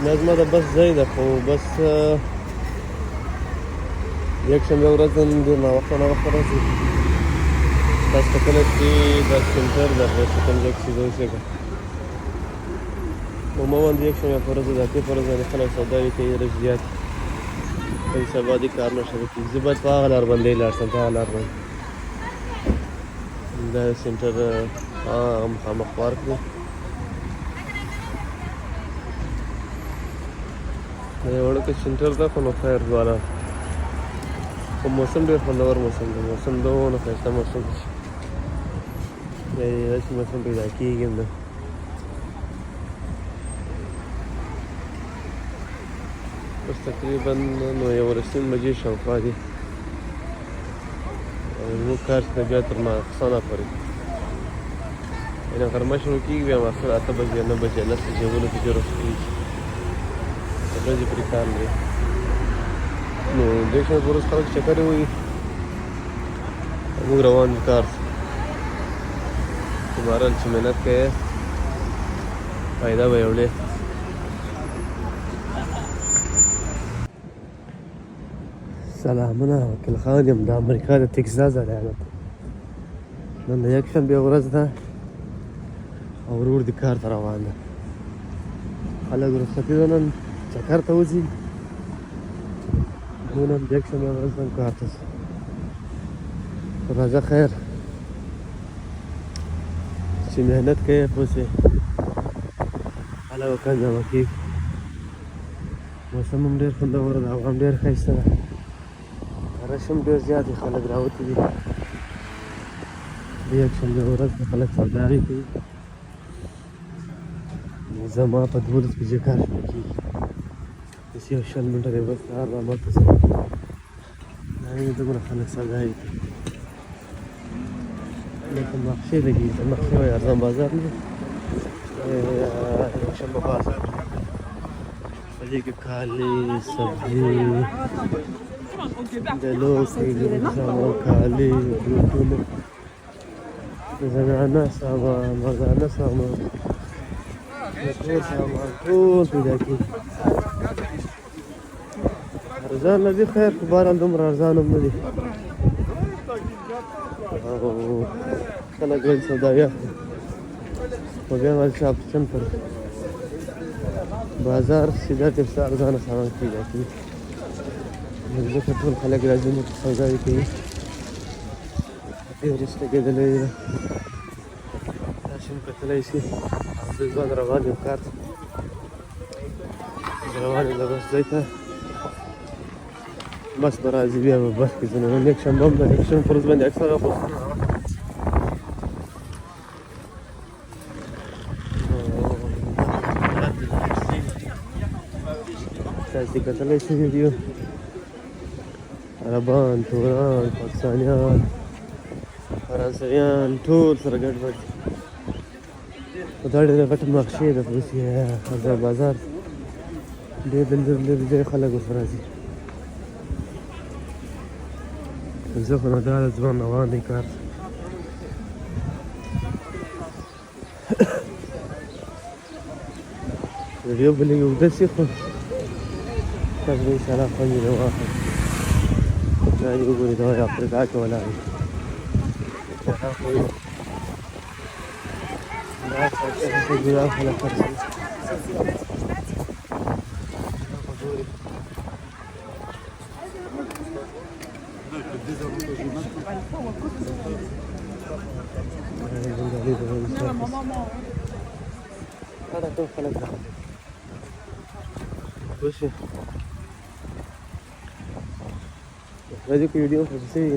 دا زما د بس ځای ده خو بس یکشنبه ورځ ده نن ډېر ناوخته راځي تاسو ته کله چې دا سینټر ده چې کوم ځای کښې زه اوسېږم عموما د یکشنبه په ورځ د اتې په ورځ باندې خلک سوداوي کوي ډېر زیات کوي سبا دې کارونه شروع کېږي زه باید په هغه لار باندې لاړ شم په هغه لار باندې دا سینټر مخامخ پارک دی دا یو وړوکی سینټر ده خو نو خیر ځوانان خو موسم ډېر خوندور موسم دی موسم دونه ښایسته موسم دی چې داسې موسم پیدا کېږي هم نه اوس تقریبا 11:30 شاوخوا دي او زموږ کار چې دی بیا تر ماخستانه پورې یعنې غرمه شروع کېږي بیا ماخستان 8 بجې 9 بجې 10 بجې 11 بجې رسېږي د ورځې پرې کار دی نو د یکشنبې په ورځ خلک چکرې وهي موږ روان یو کار چې بهرحال چې محنت کوې فایده به یې وړې سلامونه وکیل خان یم د امریکا د تکساس ایالت نن د یکشنبې ورځ ده او ورور دې کار ته روان ده خلک رخصتي ده نن چکر ته وځي مو نن د یکشنبې ورځ هم کار ته ځو راځه خیر چې محنت کوې پوسې خلک کنځمه کېږي موسم هم ډېر خوندور ده هوا هم ډېر ښایسته ده رش هم ډېر زیات دي خلک راوتي دي د یکشنبې ورځ د خلک سوداوي کوي زما په 12 بجې کار شروع کېږي داسې یو 20 منټه دی بس سهار راماته ځم دا یې دومره خلک سوداوي کوي لکه نقشې لګېږي د نقشې وایي ارزان بازار نه یکشنبه بازار په دې کې کالي سبزي د لوښي ګرځمه کالي بوټونه د زنانه سامان مردانه سامان د کور سامان ټول پیدا کېږي ارزان نه دي خیر خو بهرحال دومره ارزان هم نه دي او خلک ګل سوداوي اخلي خو بیا هم هلته اپشن پر بازار سیده ترسه ارزانه سامان پیدا کېږي ځکه ټول خلک راځي موږ سوداوي کوي ډېر استګېدلی ده تاسې هم کتلی شئ او زه ځوان روان یم کار ته روان یم د بس ځای ته بس به راځي بیا به بس کې ځو نن یکشنبه هم ده یکشنبې په ورځ باندې اکثره بسونه تاسې کتلی شئ ویډیو عربان توران پاکستانیان فرانسویان ټول سره ګډ وډ خو دا ډېره غټه نقشې ده په داسې ازاد بازار ډېر لرې لرې خلک ورته راځي زه خو نو دا ځوان روان دی کار ویډیو به لږ اوږده شي خو تاسو به انشاءالله خوند یې واخلئ دا یې وګورئ دا وایي افریقا کې ولاړ دی دا خلک خرڅوي دا ټول خلک راغلي پوه شوې راځي که ویډیو خرڅ شوي